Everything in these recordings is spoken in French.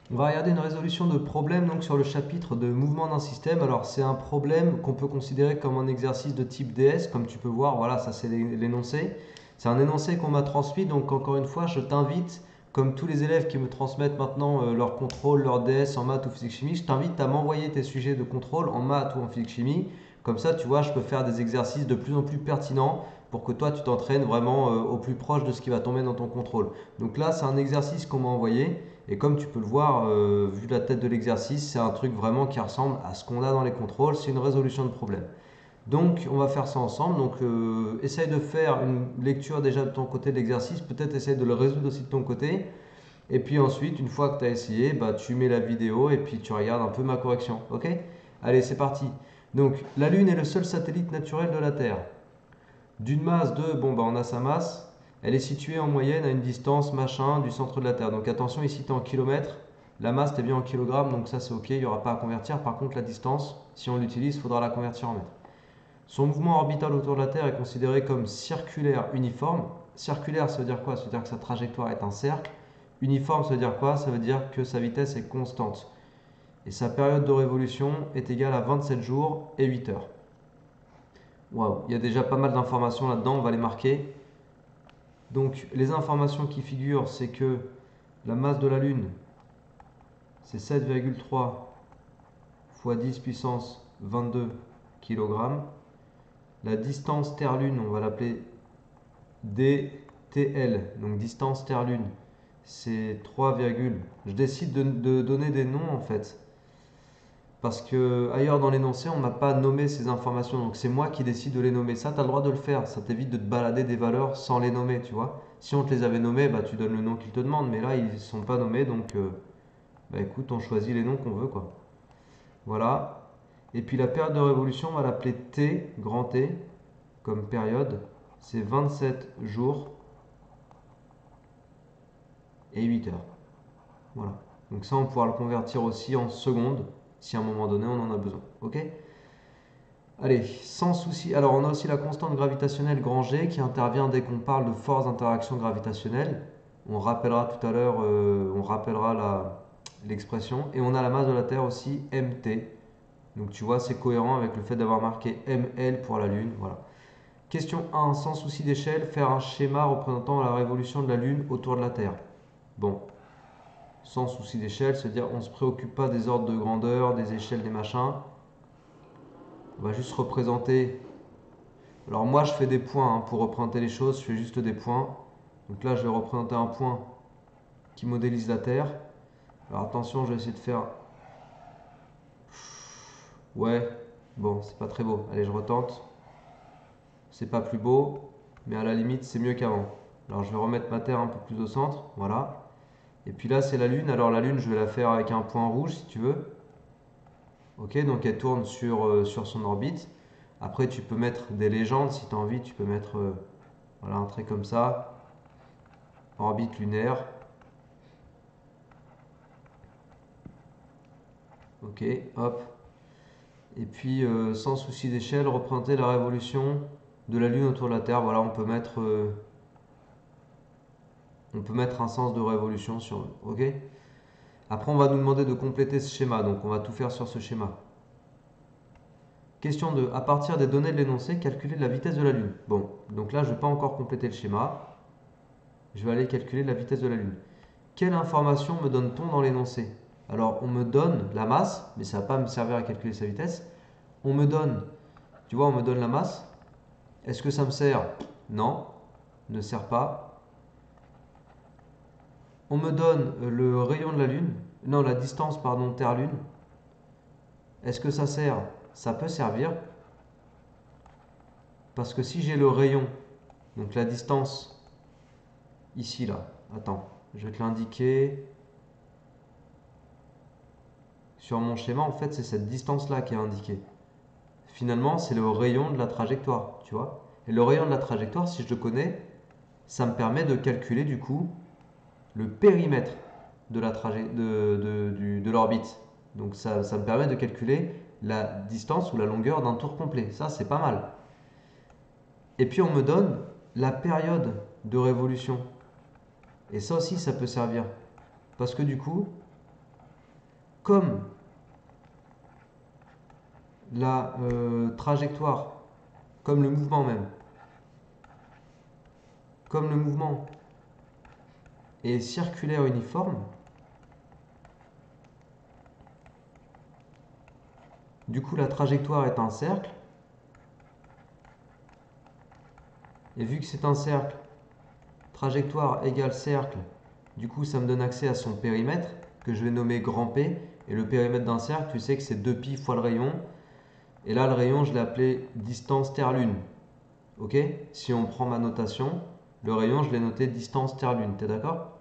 On va regarder une résolution de problème donc sur le chapitre de mouvement d'un système. Alors c'est un problème qu'on peut considérer comme un exercice de type DS, comme tu peux voir, voilà, ça c'est l'énoncé. C'est un énoncé qu'on m'a transmis, donc encore une fois, je t'invite, comme tous les élèves qui me transmettent maintenant leur contrôle, leur DS en maths ou physique-chimie, je t'invite à m'envoyer tes sujets de contrôle en maths ou en physique-chimie. Comme ça, tu vois, je peux faire des exercices de plus en plus pertinents pour que toi, tu t'entraînes vraiment au plus proche de ce qui va tomber dans ton contrôle. Donc là, c'est un exercice qu'on m'a envoyé. Et comme tu peux le voir, vu la tête de l'exercice, c'est un truc vraiment qui ressemble à ce qu'on a dans les contrôles, c'est une résolution de problème. Donc on va faire ça ensemble. Donc essaye de faire une lecture déjà de ton côté de l'exercice, peut-être essaye de le résoudre aussi de ton côté. Et puis ensuite, une fois que tu as essayé, bah, tu mets la vidéo et puis tu regardes un peu ma correction. Ok? Allez, c'est parti. Donc la Lune est le seul satellite naturel de la Terre. D'une masse de, bon bah on a sa masse, elle est située en moyenne à une distance machin du centre de la Terre. Donc attention, ici tu es en kilomètres, la masse tu es bien en kilogrammes, donc ça c'est ok, il n'y aura pas à convertir. Par contre la distance, si on l'utilise, il faudra la convertir en mètres. Son mouvement orbital autour de la Terre est considéré comme circulaire uniforme. Circulaire, ça veut dire quoi? Ça veut dire que sa trajectoire est un cercle. Uniforme, ça veut dire quoi? Ça veut dire que sa vitesse est constante. Et sa période de révolution est égale à 27 jours et 8 heures. Waouh, il y a déjà pas mal d'informations là-dedans, on va les marquer. Donc les informations qui figurent, c'est que la masse de la Lune, c'est 7,3 fois 10 puissance 22 kg. La distance Terre-Lune, on va l'appeler DTL, donc distance Terre-Lune, c'est 3, je décide de donner des noms en fait. Parce que ailleurs dans l'énoncé, on m'a pas nommé ces informations, donc c'est moi qui décide de les nommer. Ça, tu as le droit de le faire, ça t'évite de te balader des valeurs sans les nommer, tu vois. Si on te les avait nommés, bah, tu donnes le nom qu'il te demande, mais là, ils ne sont pas nommés, donc bah, écoute, on choisit les noms qu'on veut, quoi. Voilà. Et puis la période de révolution, on va l'appeler T, grand T, comme période. C'est 27 jours et 8 heures. Voilà. Donc ça, on pourra le convertir aussi en secondes, si à un moment donné, on en a besoin. Ok? Allez, sans souci. Alors, on a aussi la constante gravitationnelle grand G qui intervient dès qu'on parle de force d'interaction gravitationnelle. On rappellera tout à l'heure, on rappellera l'expression. Et on a la masse de la Terre aussi, mt. Donc, tu vois, c'est cohérent avec le fait d'avoir marqué ml pour la Lune. Voilà. Question 1. Sans souci d'échelle, faire un schéma représentant la révolution de la Lune autour de la Terre. Bon, sans souci d'échelle, c'est-à-dire on ne se préoccupe pas des ordres de grandeur, des échelles, des machins. On va juste représenter. Alors moi je fais des points hein, pour représenter les choses, je fais juste des points. Donc là je vais représenter un point qui modélise la Terre. Alors attention, je vais essayer de faire... Ouais, bon, c'est pas très beau. Allez, je retente. C'est pas plus beau, mais à la limite c'est mieux qu'avant. Alors je vais remettre ma Terre un peu plus au centre, voilà. Et puis là c'est la Lune. Alors la Lune je vais la faire avec un point rouge si tu veux. Ok, donc elle tourne sur son orbite. Après tu peux mettre des légendes si tu as envie, tu peux mettre voilà, un trait comme ça. Orbite lunaire. Ok, hop. Et puis, sans souci d'échelle, représenter la révolution de la Lune autour de la Terre. Voilà, on peut mettre un sens de révolution sur. Ok. Après, on va nous demander de compléter ce schéma. Donc, on va tout faire sur ce schéma. Question 2. À partir des données de l'énoncé, calculer la vitesse de la Lune. Bon, donc là, je ne vais pas encore compléter le schéma. Je vais aller calculer la vitesse de la Lune. Quelle information me donne-t-on dans l'énoncé? Alors, on me donne la masse, mais ça ne va pas me servir à calculer sa vitesse. On me donne, tu vois, on me donne la masse. Est-ce que ça me sert? Non, ne sert pas. On me donne le rayon de la Lune, non, la distance, pardon, Terre-Lune. Est-ce que ça sert? Ça peut servir, parce que si j'ai le rayon, donc la distance, ici, là, attends, je vais te l'indiquer. Sur mon schéma, en fait, c'est cette distance-là qui est indiquée. Finalement, c'est le rayon de la trajectoire, tu vois. Et le rayon de la trajectoire, si je le connais, ça me permet de calculer, du coup, le périmètre de la de l'orbite. Donc ça me permet de calculer la distance ou la longueur d'un tour complet. Ça, c'est pas mal. Et puis on me donne la période de révolution. Et ça aussi, ça peut servir. Parce que du coup, comme la trajectoire, comme le mouvement même, comme le mouvement est circulaire uniforme, du coup la trajectoire est un cercle, et vu que c'est un cercle, trajectoire égale cercle, du coup ça me donne accès à son périmètre, que je vais nommer grand P, et le périmètre d'un cercle, tu sais que c'est 2π fois le rayon, et là le rayon je l'ai appelé distance Terre-Lune. Ok? Si on prend ma notation, le rayon je l'ai noté distance Terre-Lune, t'es d'accord?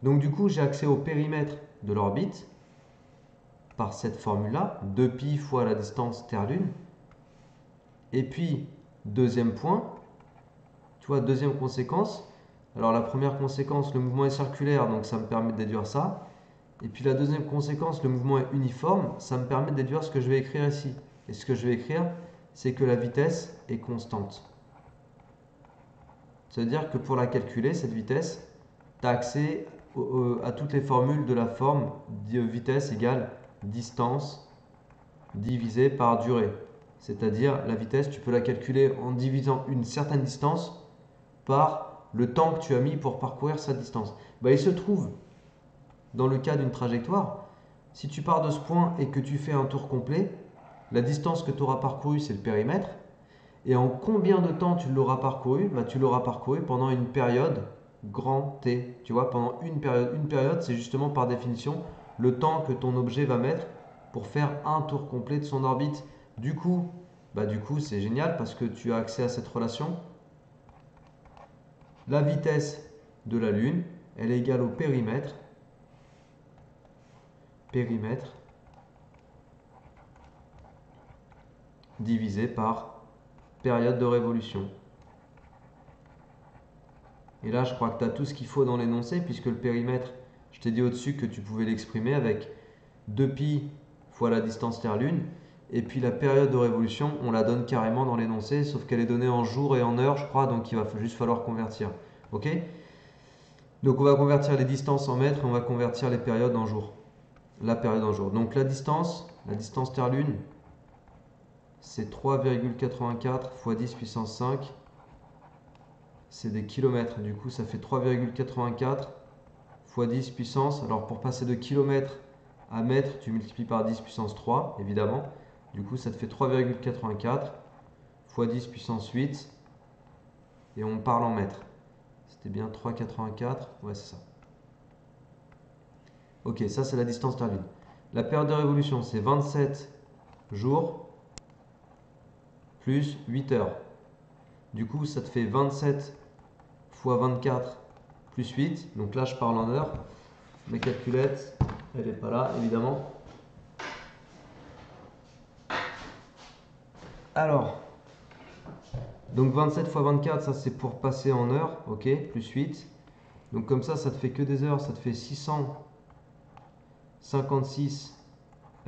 Donc du coup j'ai accès au périmètre de l'orbite, par cette formule-là, 2π fois la distance Terre-Lune, et puis deuxième point, tu vois, deuxième conséquence, alors la première conséquence, le mouvement est circulaire, donc ça me permet de déduire ça. Et puis la deuxième conséquence, le mouvement est uniforme, ça me permet de déduire ce que je vais écrire ici. Et ce que je vais écrire, c'est que la vitesse est constante. Ça veut dire que pour la calculer, cette vitesse, tu as accès à toutes les formules de la forme vitesse égale distance divisé par durée. C'est-à-dire la vitesse, tu peux la calculer en divisant une certaine distance par le temps que tu as mis pour parcourir cette distance. Bah, il se trouve, dans le cas d'une trajectoire, si tu pars de ce point et que tu fais un tour complet, la distance que tu auras parcourue, c'est le périmètre. Et en combien de temps tu l'auras parcouru? Bah, tu l'auras parcouru pendant une période grand T. Tu vois, pendant une période. Une période, c'est justement par définition le temps que ton objet va mettre pour faire un tour complet de son orbite. Du coup, c'est génial parce que tu as accès à cette relation. La vitesse de la Lune, elle est égale au périmètre divisé par période de révolution. Et là, je crois que tu as tout ce qu'il faut dans l'énoncé, puisque le périmètre, je t'ai dit au-dessus que tu pouvais l'exprimer avec 2π fois la distance Terre-Lune. Et puis la période de révolution, on la donne carrément dans l'énoncé, sauf qu'elle est donnée en jours et en heures, je crois, donc il va juste falloir convertir. Ok? Donc on va convertir les distances en mètres et on va convertir les périodes en jours. La période en jours. Donc la distance Terre-Lune, c'est 3,84 fois 10 puissance 5. C'est des kilomètres. Du coup, ça fait 3,84 fois 10 puissance. Alors pour passer de kilomètres à mètres, tu multiplies par 10 puissance 3, évidemment. Du coup, ça te fait 3,84 fois 10 puissance 8. Et on parle en mètres. C'était bien 3,84. Ouais, c'est ça. Ok, ça c'est la distance Terre-Lune. La période de révolution, c'est 27 jours plus 8 heures. Du coup, ça te fait 27 fois 24 plus 8. Donc là, je parle en heures. Ma calculette, elle n'est pas là, évidemment. Alors, donc 27 fois 24, ça c'est pour passer en heures, ok, plus 8. Donc comme ça te fait que des heures, ça te fait 656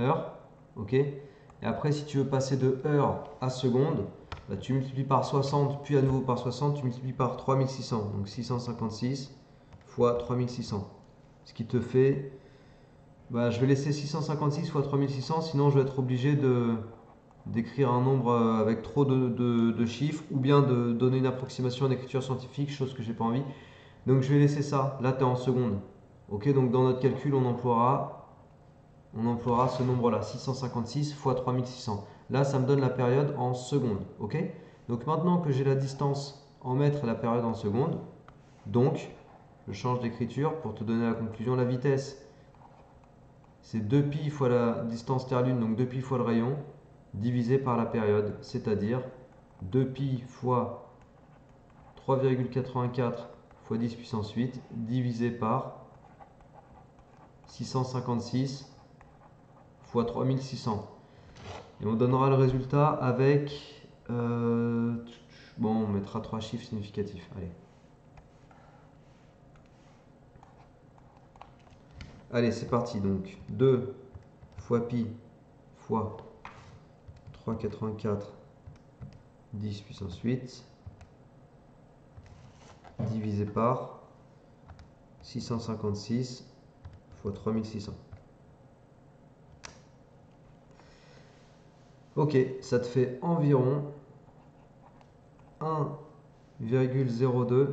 heures, ok. Et après, si tu veux passer de heures à secondes, bah, tu multiplies par 60, puis à nouveau par 60, tu multiplies par 3600. Donc 656 fois 3600. Ce qui te fait, bah, je vais laisser 656 fois 3600, sinon je vais être obligé d'écrire un nombre avec trop de chiffres ou bien de donner une approximation d'écriture scientifique, chose que j'ai pas envie. Donc je vais laisser ça. Là, tu es en secondes. Ok, donc dans notre calcul, on emploiera ce nombre-là, 656 fois 3600. Là, ça me donne la période en secondes. Ok, donc maintenant que j'ai la distance en mètres et la période en secondes, donc je change d'écriture pour te donner la conclusion. La vitesse, c'est 2π fois la distance Terre-Lune, donc 2π fois le rayon, divisé par la période, c'est-à-dire 2π fois 3,84 fois 10 puissance 8 divisé par 656 fois 3600. Et on donnera le résultat avec... bon, on mettra 3 chiffres significatifs. Allez, c'est parti. Donc 2 fois pi fois 3,84 10 puissance 8 divisé par 656 fois 3600. Ok, ça te fait environ 1,02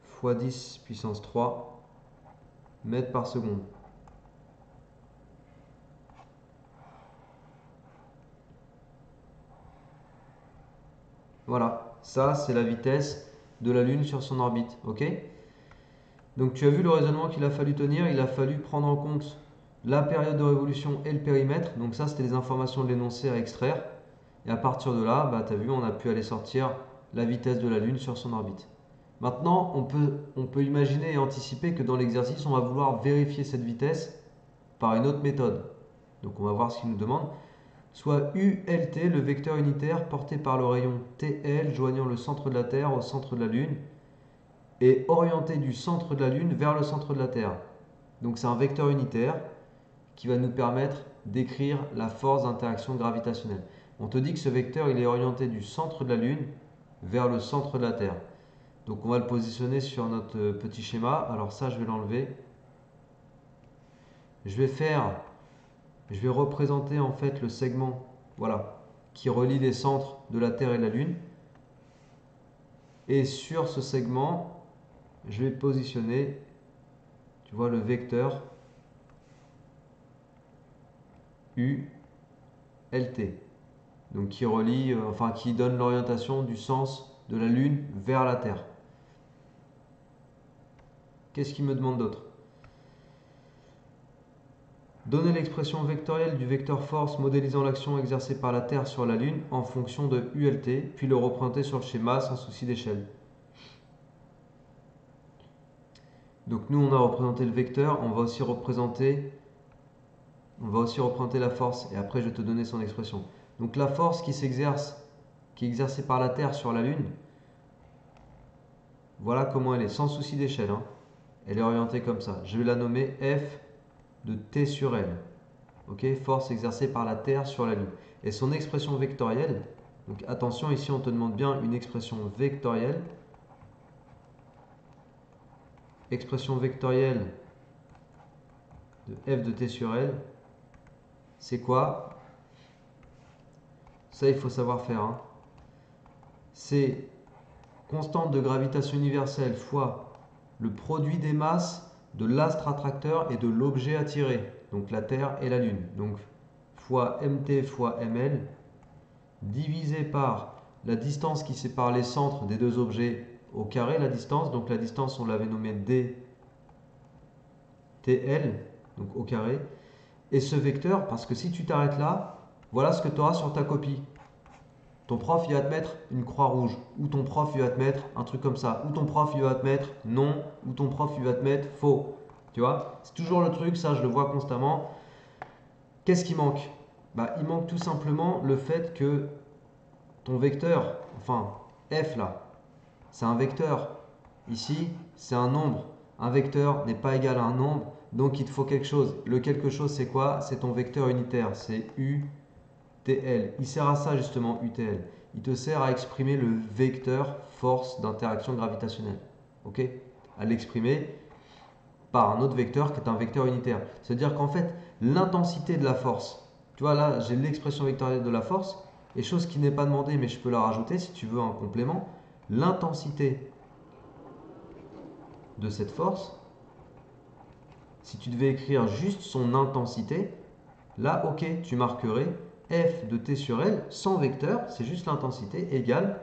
fois 10 puissance 3 mètres par seconde. Voilà, ça c'est la vitesse de la Lune sur son orbite. Ok? Donc tu as vu le raisonnement qu'il a fallu tenir, il a fallu prendre en compte la période de révolution et le périmètre. Donc ça c'était les informations de l'énoncé à extraire. Et à partir de là, bah, tu as vu, on a pu aller sortir la vitesse de la Lune sur son orbite. Maintenant, on peut imaginer et anticiper que dans l'exercice, on va vouloir vérifier cette vitesse par une autre méthode. Donc on va voir ce qu'il nous demande. Soit ULT, le vecteur unitaire porté par le rayon TL joignant le centre de la Terre au centre de la Lune et orienté du centre de la Lune vers le centre de la Terre. Donc c'est un vecteur unitaire qui va nous permettre d'écrire la force d'interaction gravitationnelle. On te dit que ce vecteur il est orienté du centre de la Lune vers le centre de la Terre. Donc on va le positionner sur notre petit schéma. Alors ça je vais l'enlever. Je vais représenter en fait le segment, voilà, qui relie les centres de la Terre et de la Lune. Et sur ce segment, je vais positionner, tu vois, le vecteur ULT. Donc qui relie, enfin qui donne l'orientation du sens de la Lune vers la Terre. Qu'est-ce qu'il me demande d'autre? Donner l'expression vectorielle du vecteur force modélisant l'action exercée par la Terre sur la Lune en fonction de ULT, puis le représenter sur le schéma sans souci d'échelle. Donc nous on a représenté le vecteur, on va aussi représenter la force et après je vais te donner son expression. Donc la force qui s'exerce, qui est exercée par la Terre sur la Lune, voilà comment elle est, sans souci d'échelle, hein. Elle est orientée comme ça. Je vais la nommer F de T sur L. Ok, force exercée par la Terre sur la Lune. Et son expression vectorielle, donc attention, ici on te demande bien une expression vectorielle. Expression vectorielle de F de T sur L, c'est quoi? Ça, il faut savoir faire, hein. C'est constante de gravitation universelle fois le produit des masses de l'astre attracteur et de l'objet attiré, donc la Terre et la Lune. Donc fois mt fois ml, divisé par la distance qui sépare les centres des deux objets au carré, la distance. Donc la distance, on l'avait nommée dtl, donc au carré. Et ce vecteur, parce que si tu t'arrêtes là, voilà ce que tu auras sur ta copie. Ton prof, il va te mettre une croix rouge, ou ton prof, il va te mettre un truc comme ça, ou ton prof, il va te mettre non, ou ton prof, il va te mettre faux. Tu vois, c'est toujours le truc, ça, je le vois constamment. Qu'est-ce qui manque? Bah, il manque tout simplement le fait que ton vecteur, enfin, f là, c'est un vecteur. Ici, c'est un nombre. Un vecteur n'est pas égal à un nombre, donc il te faut quelque chose. Le quelque chose, c'est quoi? C'est ton vecteur unitaire, c'est UTL. Il sert à ça justement, UTL. Il te sert à exprimer le vecteur force d'interaction gravitationnelle. Ok? À l'exprimer par un autre vecteur qui est un vecteur unitaire. C'est-à-dire qu'en fait, l'intensité de la force, tu vois là, j'ai l'expression vectorielle de la force, et chose qui n'est pas demandée, mais je peux la rajouter si tu veux un complément, l'intensité de cette force, si tu devais écrire juste son intensité, là, ok, tu marquerais F de T sur L sans vecteur, c'est juste l'intensité, égale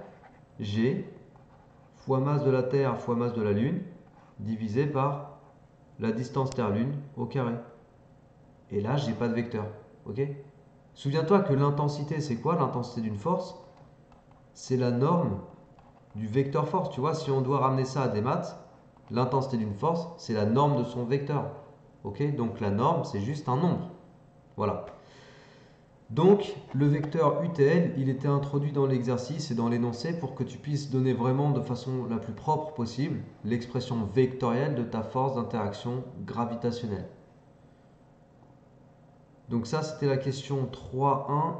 G fois masse de la Terre fois masse de la Lune, divisé par la distance Terre-Lune au carré. Et là, j'ai pas de vecteur. Ok? Souviens-toi que l'intensité, c'est quoi l'intensité d'une force? C'est la norme du vecteur force. Tu vois, si on doit ramener ça à des maths, l'intensité d'une force, c'est la norme de son vecteur. Ok? Donc la norme, c'est juste un nombre. Voilà. Donc le vecteur UTL, il était introduit dans l'exercice et dans l'énoncé pour que tu puisses donner vraiment de façon la plus propre possible l'expression vectorielle de ta force d'interaction gravitationnelle. Donc ça, c'était la question 3.1.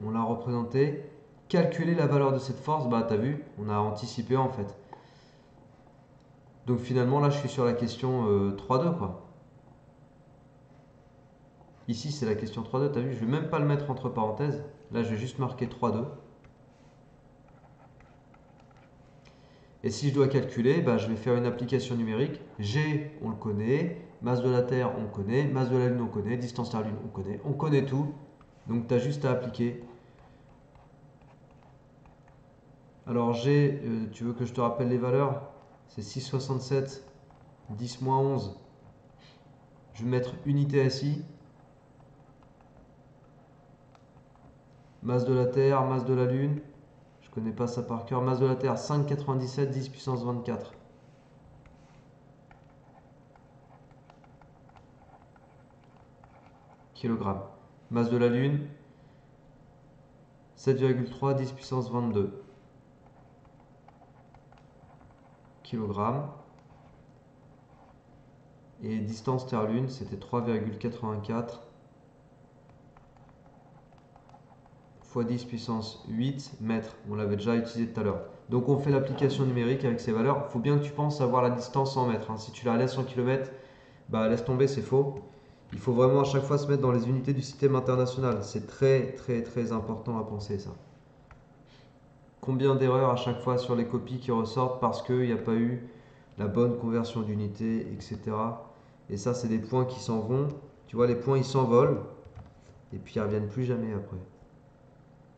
On l'a représenté. Calculer la valeur de cette force, bah t'as vu, on a anticipé en fait. Donc finalement là je suis sur la question 3.2 quoi. Ici, c'est la question 3,2. Tu as vu, je ne vais même pas le mettre entre parenthèses. Là, je vais juste marquer 3,2. Et si je dois calculer, bah, je vais faire une application numérique. G, on le connaît. Masse de la Terre, on connaît. Masse de la Lune, on connaît. Distance Terre-Lune, on connaît. On connaît tout. Donc, tu as juste à appliquer. Alors, G, tu veux que je te rappelle les valeurs? C'est 6,67, 10 moins 11. Je vais mettre unité SI. Masse de la Terre, masse de la Lune. Je connais pas ça par cœur. Masse de la Terre, 5,97, 10 puissance 24. Kg. Masse de la Lune, 7,3, 10 puissance 22. Kg. Et distance Terre-Lune, c'était 3,84 fois 10 puissance 8 mètres. On l'avait déjà utilisé tout à l'heure. Donc on fait l'application numérique avec ces valeurs. Il faut bien que tu penses savoir la distance en mètres, hein. Si tu la laisses en kilomètres, bah laisse tomber, c'est faux. Il faut vraiment à chaque fois se mettre dans les unités du système international. C'est très très très important à penser ça. Combien d'erreurs à chaque fois sur les copies qui ressortent parce qu'il n'y a pas eu la bonne conversion d'unité, etc. Et ça, c'est des points qui s'en vont. Tu vois, les points, ils s'envolent. Et puis, ils ne reviennent plus jamais après.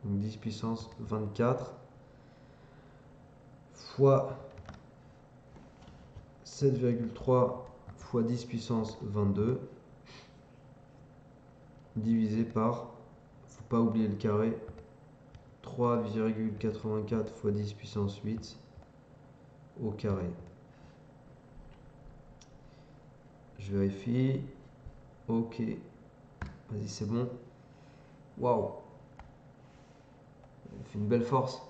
Donc, 10 puissance 24 fois 7,3 fois 10 puissance 22 divisé par, faut pas oublier le carré, 3,84 fois 10 puissance 8 au carré. Je vérifie. Ok. Vas-y, c'est bon. Waouh. Fait une belle force.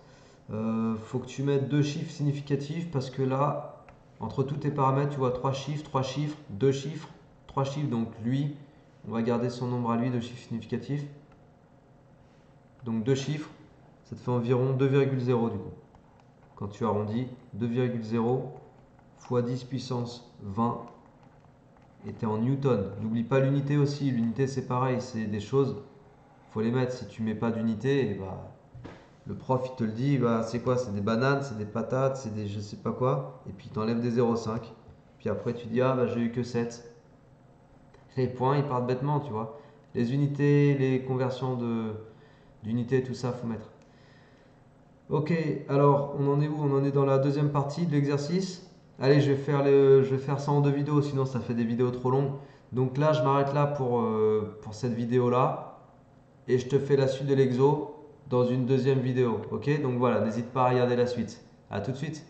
Faut que tu mettes deux chiffres significatifs parce que là, entre tous tes paramètres, tu vois 3 chiffres, 2 chiffres, 3 chiffres. Donc lui, on va garder son nombre à lui de chiffres significatifs. Donc 2 chiffres, ça te fait environ 2,0 du coup. Quand tu arrondis, 2,0 fois 10 puissance 20 et tu es en newton. N'oublie pas l'unité aussi. L'unité c'est pareil, c'est des choses, faut les mettre. Si tu mets pas d'unité, bah, le prof il te le dit, bah, c'est quoi? C'est des bananes, c'est des patates, c'est des je sais pas quoi. Et puis il t'enlève des 0,5. Puis après tu dis, ah bah j'ai eu que 7. Les points ils partent bêtement, tu vois. Les unités, les conversions d'unités, tout ça, faut mettre. Ok, alors on en est où? On en est dans la deuxième partie de l'exercice. Allez, je vais faire ça en deux vidéos, sinon ça fait des vidéos trop longues. Donc là, je m'arrête là pour cette vidéo-là. Et je te fais la suite de l'exo dans une deuxième vidéo. Ok, donc voilà, n'hésite pas à regarder la suite. A tout de suite.